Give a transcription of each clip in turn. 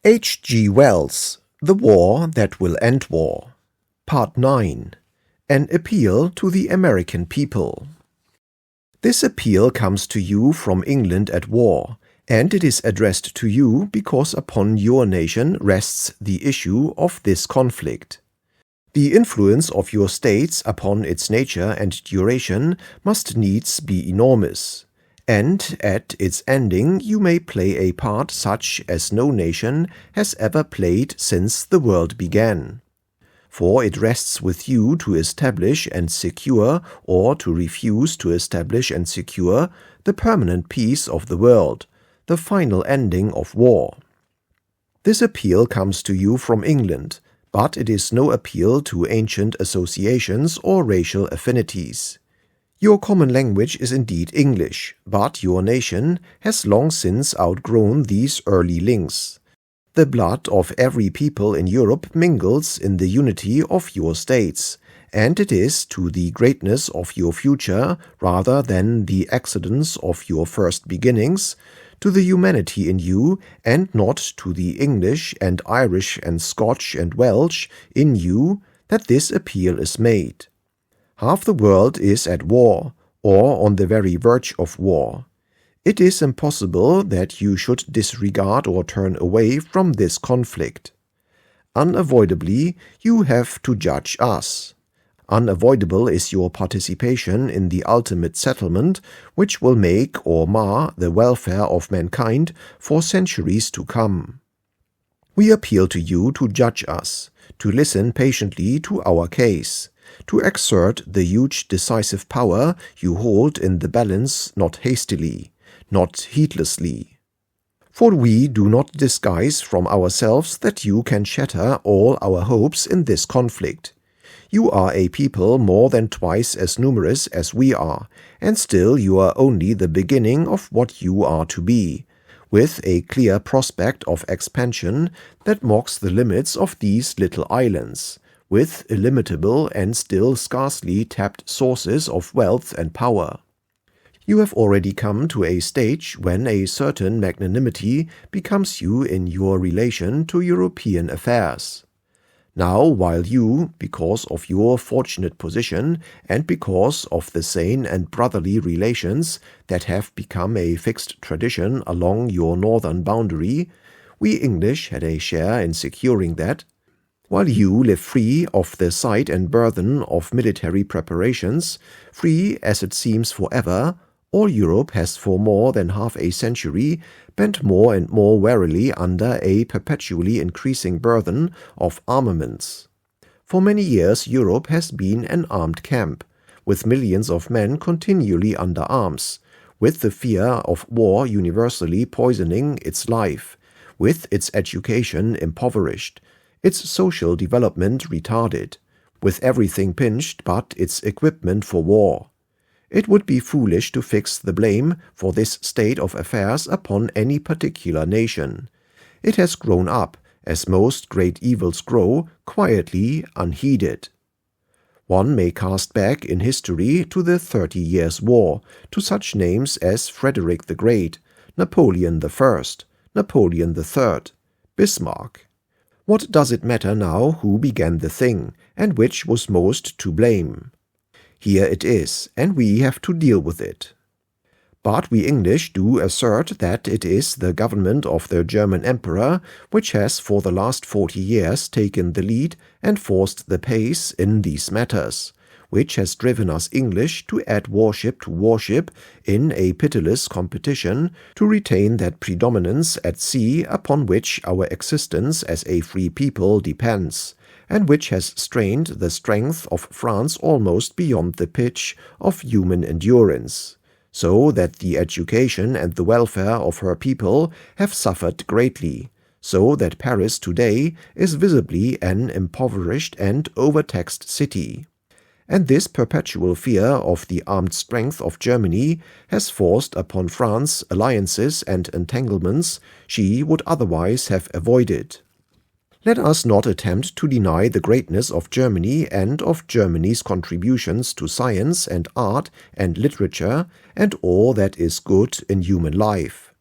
H. G. Wells, The War That Will End War. Part 9. An Appeal to the American People. This appeal comes to you from England at war, and it is addressed to you because upon your nation rests the issue of this conflict. The influence of your states upon its nature and duration must needs be enormous, and at its ending you may play a part such as no nation has ever played since the world began. For it rests with you to establish and secure, or to refuse to establish and secure, the permanent peace of the world, the final ending of war. This appeal comes to you from England, but it is no appeal to ancient associations or racial affinities. Your common language is indeed English, but your nation has long since outgrown these early links. The blood of every people in Europe mingles in the unity of your states, and it is to the greatness of your future, rather than the accidents of your first beginnings, to the humanity in you, and not to the English and Irish and Scotch and Welsh in you, that this appeal is made. Half the world is at war, or on the very verge of war. It is impossible that you should disregard or turn away from this conflict. Unavoidably, you have to judge us. Unavoidable is your participation in the ultimate settlement, which will make or mar the welfare of mankind for centuries to come. We appeal to you to judge us, to listen patiently to our case, to exert the huge decisive power you hold in the balance not hastily, not heedlessly. For we do not disguise from ourselves that you can shatter all our hopes in this conflict. You are a people more than twice as numerous as we are, and still you are only the beginning of what you are to be, with a clear prospect of expansion that mocks the limits of these little islands, with illimitable and still scarcely tapped sources of wealth and power. You have already come to a stage when a certain magnanimity becomes you in your relation to European affairs. Now, while you, because of your fortunate position and because of the sane and brotherly relations that have become a fixed tradition along your northern boundary, we English had a share in securing that, while you live free of the sight and burden of military preparations, free as it seems forever, all Europe has for more than half a century bent more and more warily under a perpetually increasing burden of armaments. For many years Europe has been an armed camp, with millions of men continually under arms, with the fear of war universally poisoning its life, with its education impoverished, its social development retarded, with everything pinched but its equipment for war. It would be foolish to fix the blame for this state of affairs upon any particular nation. It has grown up, as most great evils grow, quietly, unheeded. One may cast back in history to the 30 Years' War, to such names as Frederick the Great, Napoleon I, Napoleon III, Bismarck. What does it matter now who began the thing, and which was most to blame? Here it is, and we have to deal with it. But we English do assert that it is the government of the German Emperor which has for the last 40 years taken the lead and forced the pace in these matters, which has driven us English to add warship to warship in a pitiless competition to retain that predominance at sea upon which our existence as a free people depends, and which has strained the strength of France almost beyond the pitch of human endurance, so that the education and the welfare of her people have suffered greatly, so that Paris today is visibly an impoverished and overtaxed city. And this perpetual fear of the armed strength of Germany has forced upon France alliances and entanglements she would otherwise have avoided. Let us not attempt to deny the greatness of Germany and of Germany's contributions to science and art and literature and all that is good in human life.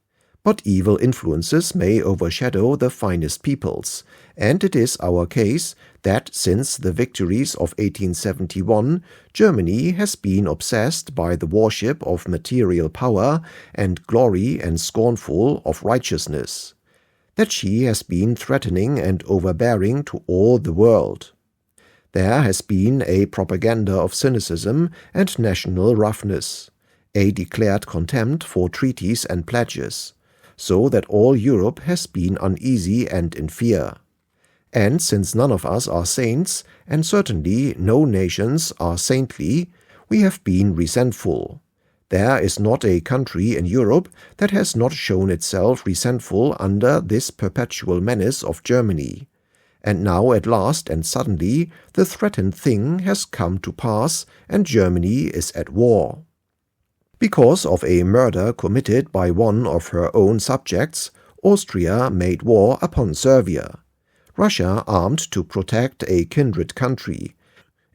But evil influences may overshadow the finest peoples, and it is our case that since the victories of 1871, Germany has been obsessed by the worship of material power and glory and scornful of righteousness, that she has been threatening and overbearing to all the world. There has been a propaganda of cynicism and national roughness, a declared contempt for treaties and pledges, so that all Europe has been uneasy and in fear. And since none of us are saints, and certainly no nations are saintly, we have been resentful. There is not a country in Europe that has not shown itself resentful under this perpetual menace of Germany. And now at last and suddenly the threatened thing has come to pass, and Germany is at war. Because of a murder committed by one of her own subjects, Austria made war upon Serbia. Russia armed to protect a kindred country.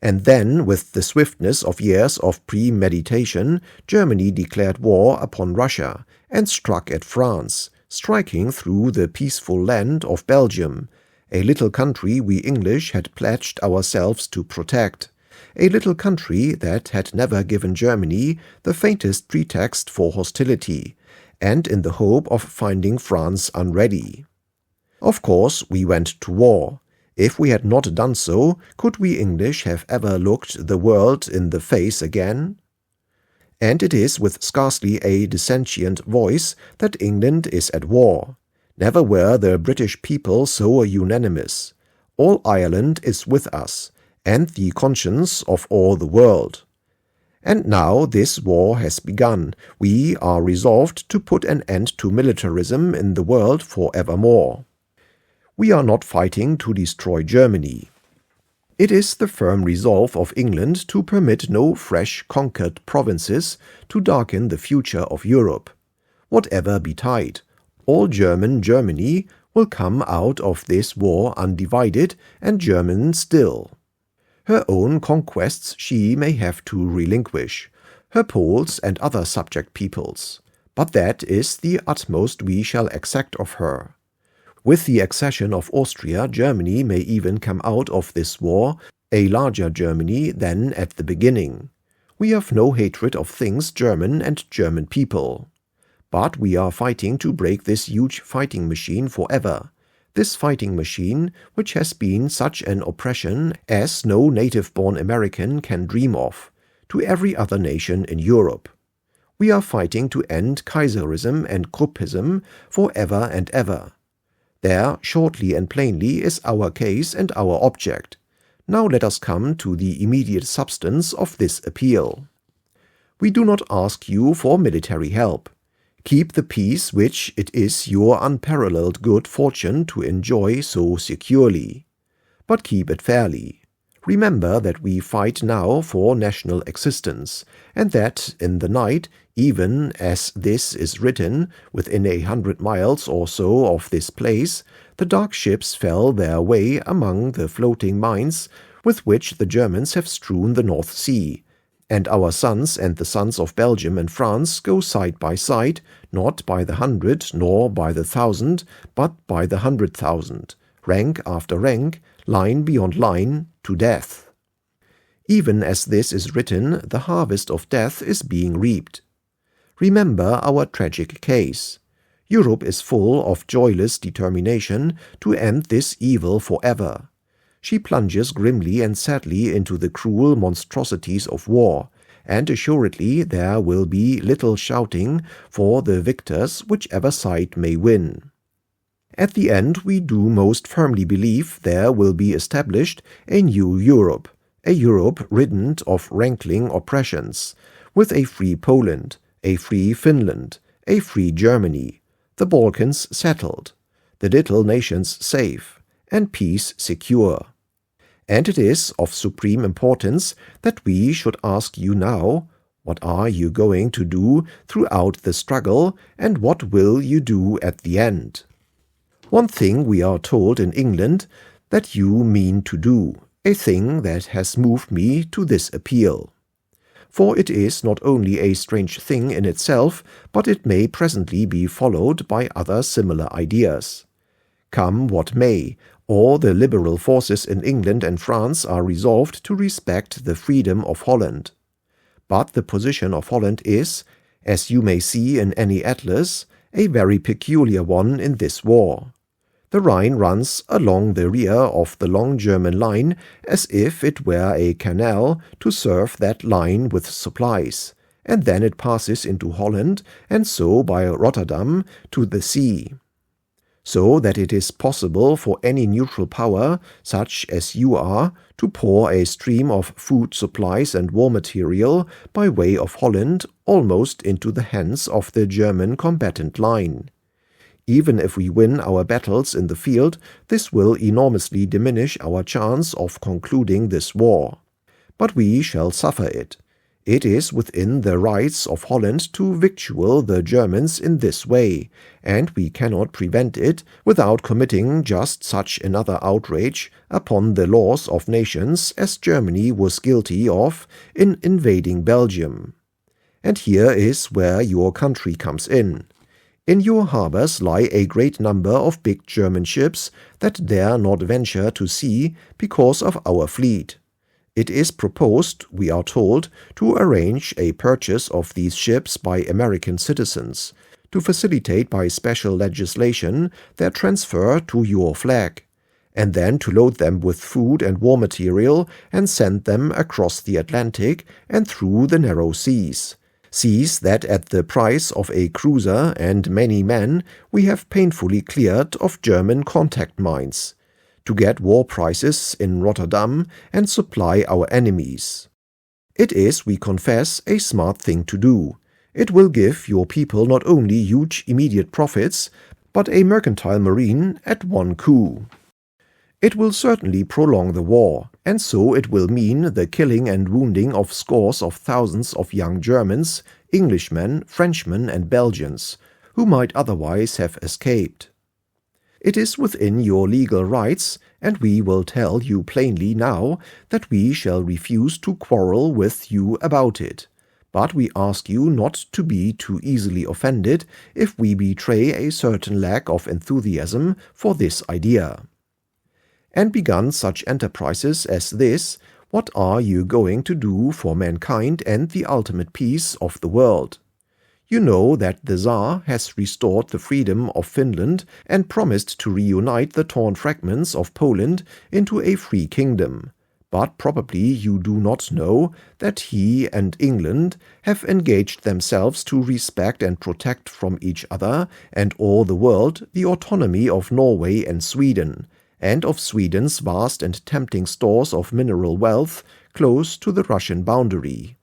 And then, with the swiftness of years of premeditation, Germany declared war upon Russia and struck at France, striking through the peaceful land of Belgium, a little country we English had pledged ourselves to protect, a little country that had never given Germany the faintest pretext for hostility, and in the hope of finding France unready. Of course, we went to war. If we had not done so, could we English have ever looked the world in the face again? And it is with scarcely a dissentient voice that England is at war. Never were the British people so unanimous. All Ireland is with us, and the conscience of all the world. And now this war has begun. We are resolved to put an end to militarism in the world forevermore. We are not fighting to destroy Germany. It is the firm resolve of England to permit no fresh conquered provinces to darken the future of Europe. Whatever betide, all German Germany will come out of this war undivided and German still. Her own conquests she may have to relinquish, her Poles and other subject peoples, but that is the utmost we shall exact of her. With the accession of Austria, Germany may even come out of this war a larger Germany than at the beginning. We have no hatred of things German and German people. But we are fighting to break this huge fighting machine forever, this fighting machine which has been such an oppression as no native-born American can dream of, to every other nation in Europe. We are fighting to end Kaiserism and Kruppism forever and ever. There, shortly and plainly, is our case and our object. Now let us come to the immediate substance of this appeal. We do not ask you for military help. Keep the peace which it is your unparalleled good fortune to enjoy so securely. But keep it fairly. Remember that we fight now for national existence, and that in the night, even as this is written, within 100 miles or so of this place, the dark ships fell their way among the floating mines with which the Germans have strewn the North Sea, and our sons and the sons of Belgium and France go side by side, not by the 100 nor by the 1,000, but by the 100,000, rank after rank, line beyond line, to death. Even as this is written, the harvest of death is being reaped. Remember our tragic case. Europe is full of joyless determination to end this evil forever. She plunges grimly and sadly into the cruel monstrosities of war, and assuredly there will be little shouting for the victors whichever side may win. At the end we do most firmly believe there will be established a new Europe, a Europe ridden of rankling oppressions, with a free Poland, a free Finland, a free Germany, the Balkans settled, the little nations safe, and peace secure. And it is of supreme importance that we should ask you now, what are you going to do throughout the struggle, and what will you do at the end? One thing we are told in England that you mean to do, a thing that has moved me to this appeal. for it is not only a strange thing in itself, but it may presently be followed by other similar ideas. Come what may, all the liberal forces in England and France are resolved to respect the freedom of Holland. But the position of Holland is, as you may see in any atlas, a very peculiar one in this war. The Rhine runs along the rear of the long German line as if it were a canal to serve that line with supplies, and then it passes into Holland and so by Rotterdam to the sea. So that it is possible for any neutral power, such as you are, to pour a stream of food supplies and war material by way of Holland almost into the hands of the German combatant line. Even if we win our battles in the field, this will enormously diminish our chance of concluding this war. But we shall suffer it. It is within the rights of Holland to victual the Germans in this way, and we cannot prevent it without committing just such another outrage upon the laws of nations as Germany was guilty of in invading Belgium. And here is where your country comes in. In your harbors lie a great number of big German ships that dare not venture to sea because of our fleet. It is proposed, we are told, to arrange a purchase of these ships by American citizens, to facilitate by special legislation their transfer to your flag, and then to load them with food and war material and send them across the Atlantic and through the narrow seas. Seas that at the price of a cruiser and many men we have painfully cleared of German contact mines, to get war prices in Rotterdam and supply our enemies. It is, we confess, a smart thing to do. It will give your people not only huge immediate profits, but a mercantile marine at one coup. It will certainly prolong the war, and so it will mean the killing and wounding of scores of thousands of young Germans, Englishmen, Frenchmen and Belgians, who might otherwise have escaped. It is within your legal rights, and we will tell you plainly now that we shall refuse to quarrel with you about it. But we ask you not to be too easily offended if we betray a certain lack of enthusiasm for this idea. And begun such enterprises as this, what are you going to do for mankind and the ultimate peace of the world? You know that the Tsar has restored the freedom of Finland and promised to reunite the torn fragments of Poland into a free kingdom. But probably you do not know that he and England have engaged themselves to respect and protect from each other and all the world the autonomy of Norway and Sweden, and of Sweden's vast and tempting stores of mineral wealth close to the Russian boundary.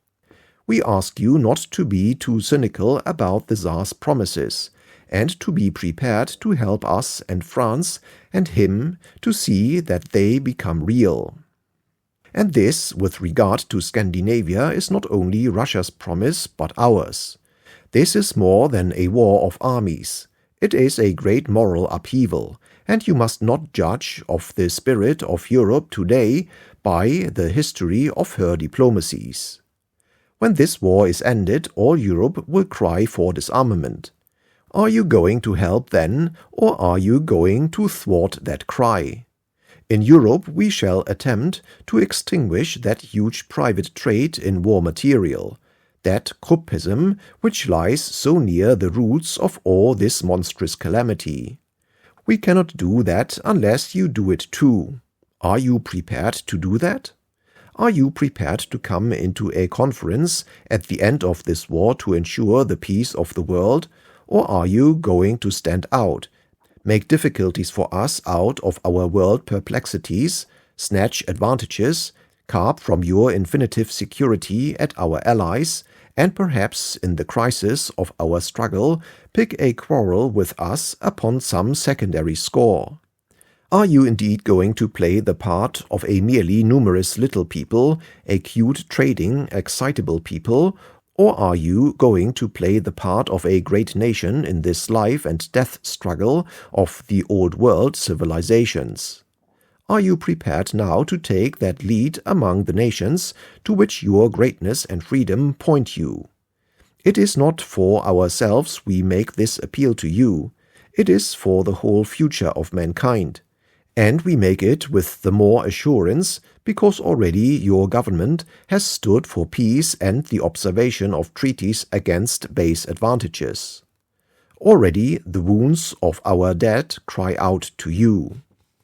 We ask you not to be too cynical about the Tsar's promises, and to be prepared to help us and France and him to see that they become real. And this, with regard to Scandinavia, is not only Russia's promise, but ours. This is more than a war of armies. It is a great moral upheaval, and you must not judge of the spirit of Europe today by the history of her diplomacies. When this war is ended, all Europe will cry for disarmament. Are you going to help then, or are you going to thwart that cry? In Europe we shall attempt to extinguish that huge private trade in war material, that Kruppism which lies so near the roots of all this monstrous calamity. We cannot do that unless you do it too. Are you prepared to do that? Are you prepared to come into a conference at the end of this war to ensure the peace of the world, or are you going to stand out, make difficulties for us out of our world perplexities, snatch advantages, carp from your infinitive security at our allies, and perhaps in the crisis of our struggle pick a quarrel with us upon some secondary score? Are you indeed going to play the part of a merely numerous little people, a cute, trading, excitable people, or are you going to play the part of a great nation in this life and death struggle of the old world civilizations? Are you prepared now to take that lead among the nations to which your greatness and freedom point you? It is not for ourselves we make this appeal to you. It is for the whole future of mankind. And we make it with the more assurance because already your government has stood for peace and the observation of treaties against base advantages. Already the wounds of our dead cry out to you.